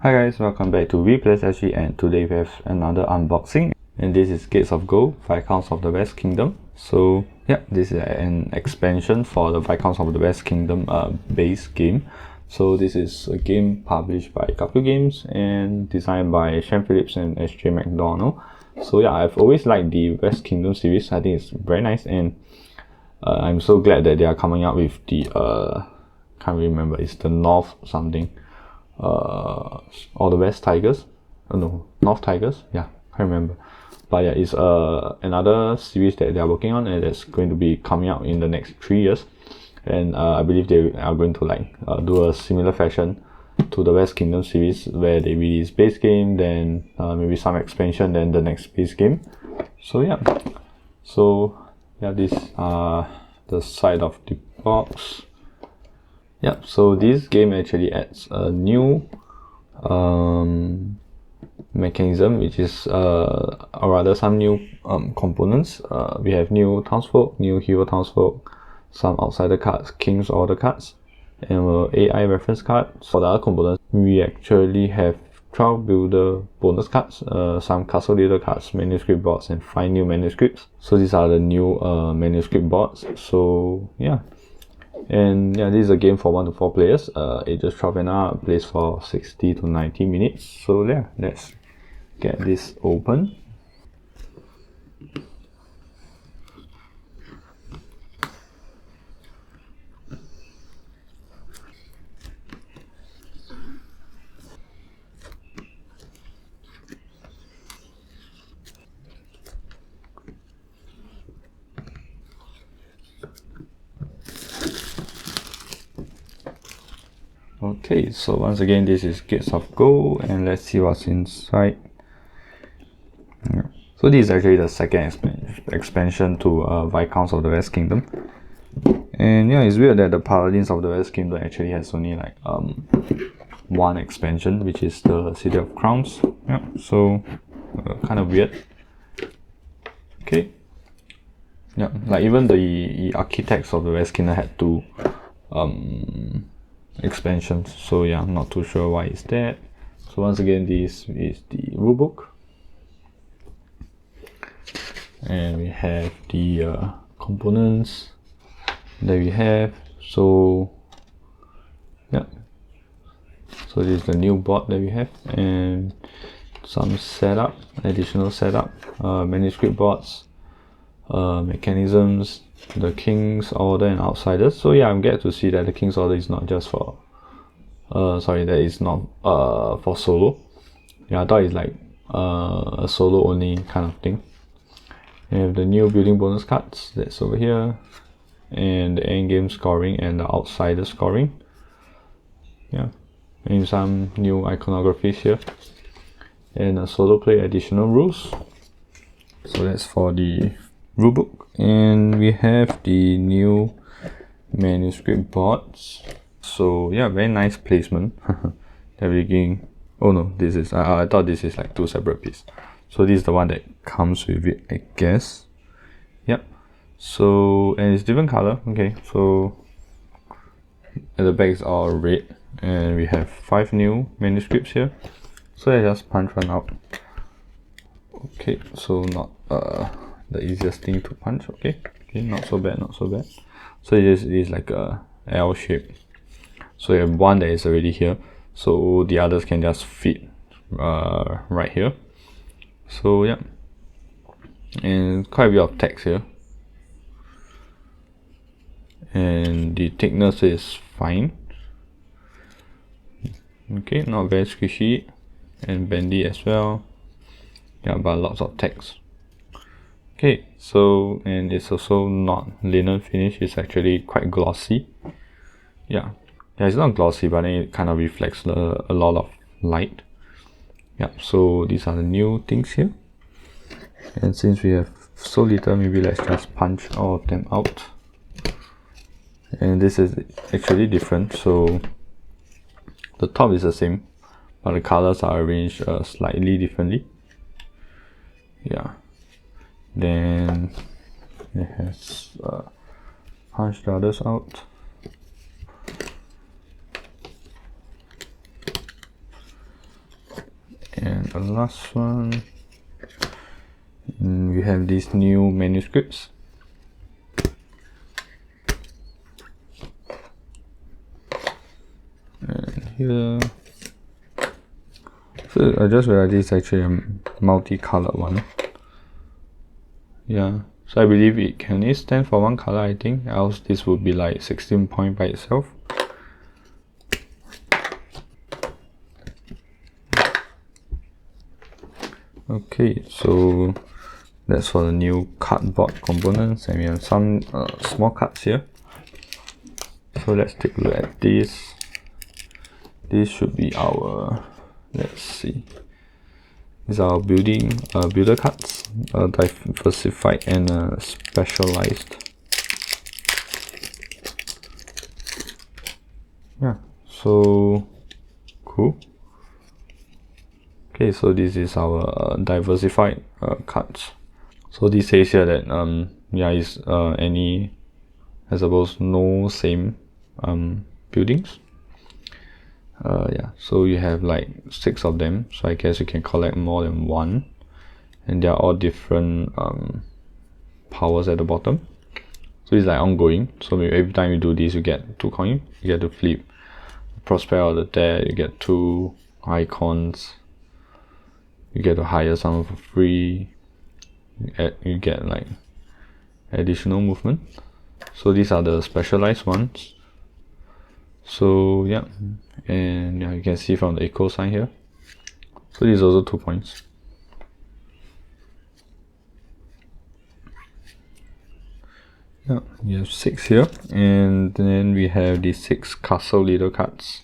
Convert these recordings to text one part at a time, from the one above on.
Hi guys, welcome back to VPlaysSG, and today we have another unboxing, and this is Gates of Gold, Viscounts of the West Kingdom. So yeah, this is an expansion for the Viscounts of the West Kingdom base game. So this is a game published by Garphill Games and designed by Sean Phillips and SJ McDonald. So yeah, I've always liked the West Kingdom series. I think it's very nice, and I'm so glad that they are coming out with the can't remember, it's the North something, or the West Tigers. Oh no, North Tigers, yeah, can't remember. But yeah, it's another series that they are working on, and it's going to be coming out in the next 3 years. And I believe they are going to do a similar fashion to the West Kingdom series, where they release base game, then maybe some expansion, then the next base game. So yeah, this the side of the box. Yeah, so this game actually adds a new mechanism, which is or rather some new components. We have new townsfolk, new hero townsfolk, some outsider cards, king's order cards, and AI reference cards. For the other components, we actually have 12 builder bonus cards, some castle leader cards, manuscript boards, and 5 new manuscripts. So these are the new manuscript boards. So yeah. And yeah, this is a game for 1 to 4 players, ages 12 and up, plays for 60 to 90 minutes. So yeah, let's get this open. Okay, so once again, this is Gates of Gold, and let's see what's inside. Yeah. So this is actually the second expansion to Viscounts of the West Kingdom. And yeah, it's weird that the Paladins of the West Kingdom actually has only like one expansion, which is the City of Crowns. Yeah, so kind of weird. Okay. Yeah, like even the architects of the West Kingdom had two expansions, so yeah, I'm not too sure why it's that. So once again, this is the rulebook, and we have the components that we have. So yeah, so this is the new board that we have, and some setup, additional setup, manuscript boards, mechanisms, the King's Order and Outsiders. So yeah, I'm glad to see that the King's Order is not just for that is not for solo. Yeah, I thought it's like a solo only kind of thing. We have the new building bonus cards that's over here, and the end game scoring and the outsider scoring. Yeah, and some new iconographies here, and a solo play additional rules. So that's for the rulebook. And we have the new manuscript boards. So yeah, very nice placement. Everything. Oh no, this is I thought this is like two separate pieces. So this is the one that comes with it, I guess. Yep. So, and it's different color. Okay, so at the back is all red, and we have 5 new manuscripts here. So I just punch one out. Okay, so not the easiest thing to punch. Okay, not so bad, not so bad. So it is like a L shape. So you have one that is already here, so the others can just fit right here. So yeah, and quite a bit of text here, and the thickness is fine. Okay, not very squishy and bendy as well. Yeah, but lots of text. Okay, so, and it's also not linen finish, it's actually quite glossy. Yeah, it's not glossy, but it kind of reflects a lot of light. Yeah, so these are the new things here. And since we have so little, maybe let's just punch all of them out. And this is actually different, so the top is the same, but the colors are arranged slightly differently. Yeah. Then it has punch the others out. the last one, we have these new manuscripts. And here, so I just realized this is actually a multicolored one. Yeah, so I believe it can only stand for one color, I think, else this would be like 16 point by itself. Okay, so that's for the new cardboard components, and we have some small cards here. So let's take a look at this. This should be our, let's see, these are our builder cards, diversified and specialized. Yeah, so cool. Okay, so this is our diversified cards. So this says here that yeah, is any, I suppose, no same buildings. Yeah, so you have like 6 of them, so I guess you can collect more than one, and they are all different powers at the bottom. So it's like ongoing, so every time you do this you get 2 coins, you get to flip Prosper out of there, you get 2 icons, you get to hire someone for free, you get like additional movement. So these are the specialized ones. So yeah, and yeah, you can see from the echo sign here. So this is also 2 points. Yeah, you have 6 here, and then we have the 6 castle leader cards.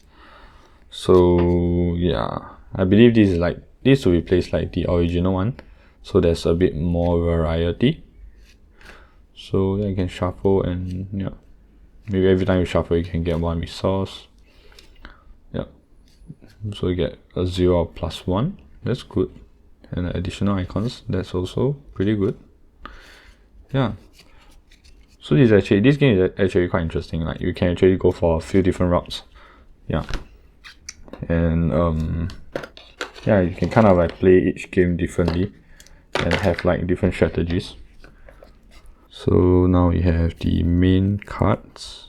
So yeah, I believe this is like, this will replace like the original one, so there's a bit more variety. So yeah, you can shuffle, and yeah, maybe every time you shuffle you can get 1 resource. Yeah, so you get a 0 plus 1, that's good, and additional icons, that's also pretty good. Yeah, so this game is actually quite interesting. Like, you can actually go for a few different routes. Yeah, and yeah, you can kind of like play each game differently and have like different strategies. So now we have the main cards.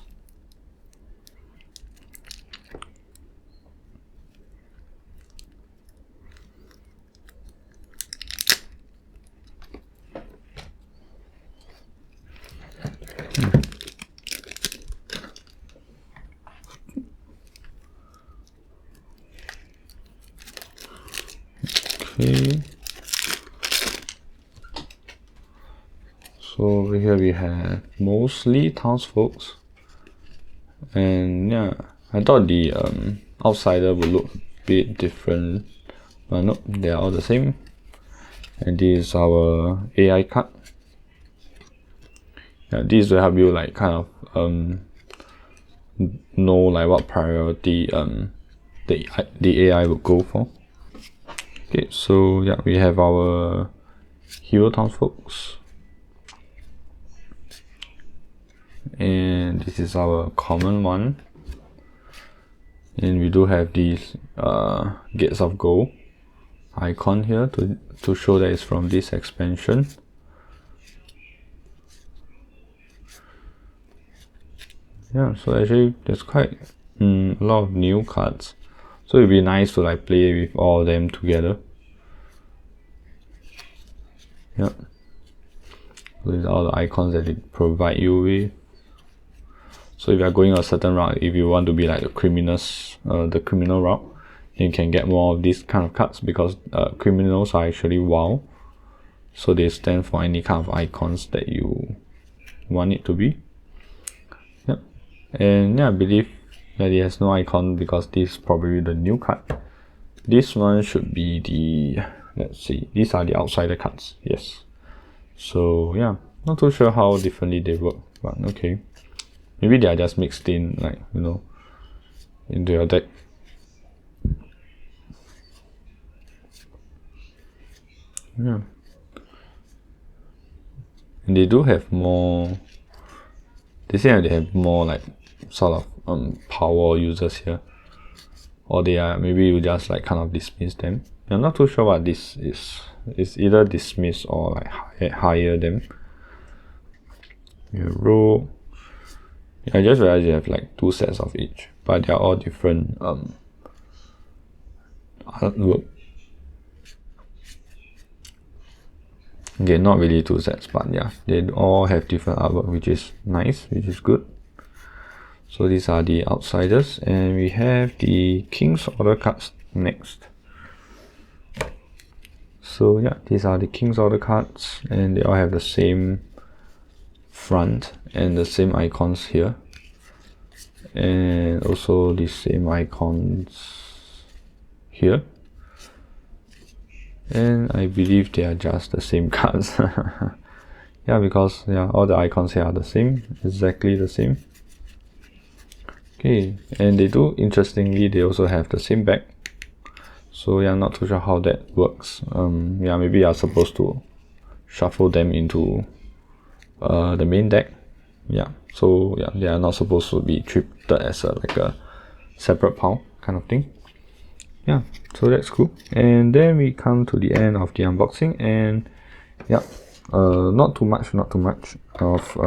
Okay. So over here we have mostly townsfolk, and yeah, I thought the outsider would look a bit different, but nope, they are all the same. And this is our AI card. Yeah, this will help you like kind of know like what priority the AI will go for. Okay, so yeah, we have our hero townsfolk, and this is our common one, and we do have these gates of gold icon here to show that it's from this expansion. Yeah, so actually there's quite a lot of new cards, so it'd be nice to like play with all of them together. Yeah, so these are all the icons that they provide you with. So if you are going a certain route, if you want to be like the criminal route, you can get more of these kind of cards, because criminals are actually WoW, so they stand for any kind of icons that you want it to be. Yep. And yeah, I believe that it has no icon because this is probably the new card. This one should be the, let's see, these are the outsider cards, yes. So yeah, not too sure how differently they work, but okay. Maybe they are just mixed in, like, you know, into your deck. Yeah. And they do have more, they say they have more like sort of power users here. or they are, maybe you just like kind of dismiss them. I'm not too sure what this is. It's either dismiss or like hire them. You roll. I just realized you have like 2 sets of each, but they're all different artwork. Okay, not really 2 sets, but yeah, they all have different artwork, which is nice, which is good. So these are the outsiders, and we have the King's Order cards next. So yeah, these are the King's Order cards, and they all have the same front and the same icons here, and also the same icons here, and I believe they are just the same cards. Yeah, because yeah, all the icons here are the same, exactly the same. Okay, and they do, interestingly, they also have the same back. So yeah, I'm not too sure how that works. Yeah, maybe you are supposed to shuffle them into the main deck. Yeah, so yeah, they are not supposed to be treated as like a separate pile kind of thing. Yeah, so that's cool. And then we come to the end of the unboxing, and yeah, not too much of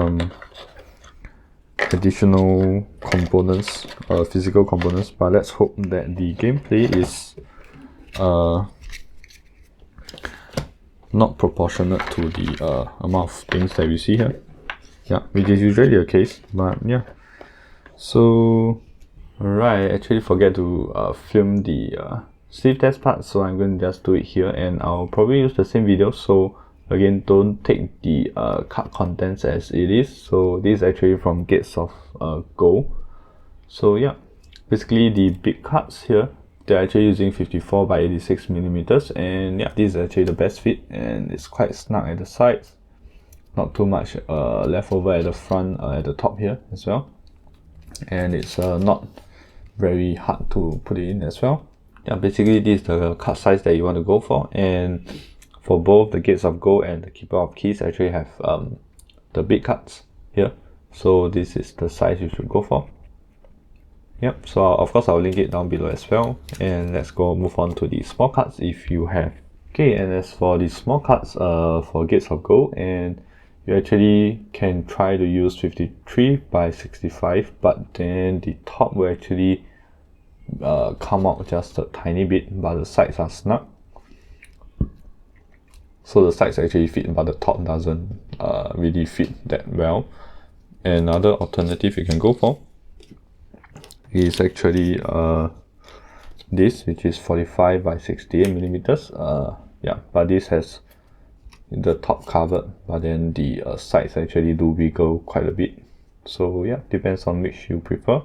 additional components, physical components, but let's hope that the gameplay is not proportionate to the amount of things that we see here. Yeah, which is usually the case, but yeah. So alright, I actually forget to film the sleeve test part, so I'm going to just do it here, and I'll probably use the same video. So again, don't take the card contents as it is. So this is actually from Gates of Gold. So yeah, basically the big cards here, they're actually using 54 by 86 millimeters, and yeah, this is actually the best fit, and it's quite snug at the sides. Not too much left over at the front, at the top here as well, and it's not very hard to put it in as well. Yeah, basically this is the card size that you want to go for, and for both the Gates of Gold and the Keeper of Keys actually have the big cards here, so this is the size you should go for. Yep, so of course I'll link it down below as well, and let's go move on to the small cards if you have. Okay, and as for the small cards for Gates of Gold, and you actually can try to use 53 by 65, but then the top will actually come out just a tiny bit, but the sides are snug. So the sides actually fit, but the top doesn't really fit that well. Another alternative you can go for is actually this, which is 45 by 68 millimeters. Yeah, but this has the top covered, but then the sides actually do wiggle quite a bit. So yeah, depends on which you prefer.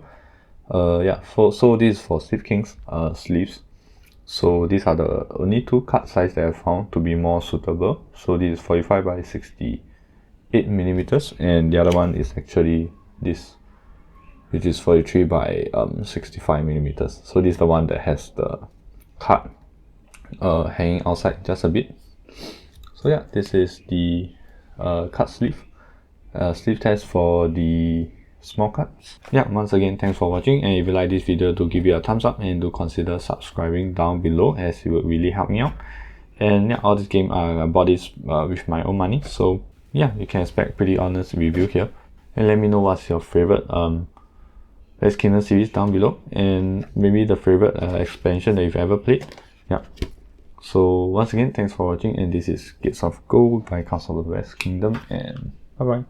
Yeah, so this is for Sleeve Kings sleeves. So these are the only 2 card size that I found to be more suitable. So this is 45 by 68 millimeters, and the other one is actually this, which is 43 by 65 millimeters. So this is the one that has the card hanging outside just a bit. So yeah, this is the card sleeve test for the small cards. Yeah, once again, thanks for watching, and if you like this video, do give it a thumbs up, and do consider subscribing down below, as it would really help me out. And yeah, all this game I bought this with my own money, so yeah, you can expect pretty honest review here. And let me know what's your favorite Let's Kingdom series down below, and maybe the favorite expansion that you've ever played. Yeah. So once again, thanks for watching, and this is Gates of Gold by Castle of the West Kingdom, and bye bye.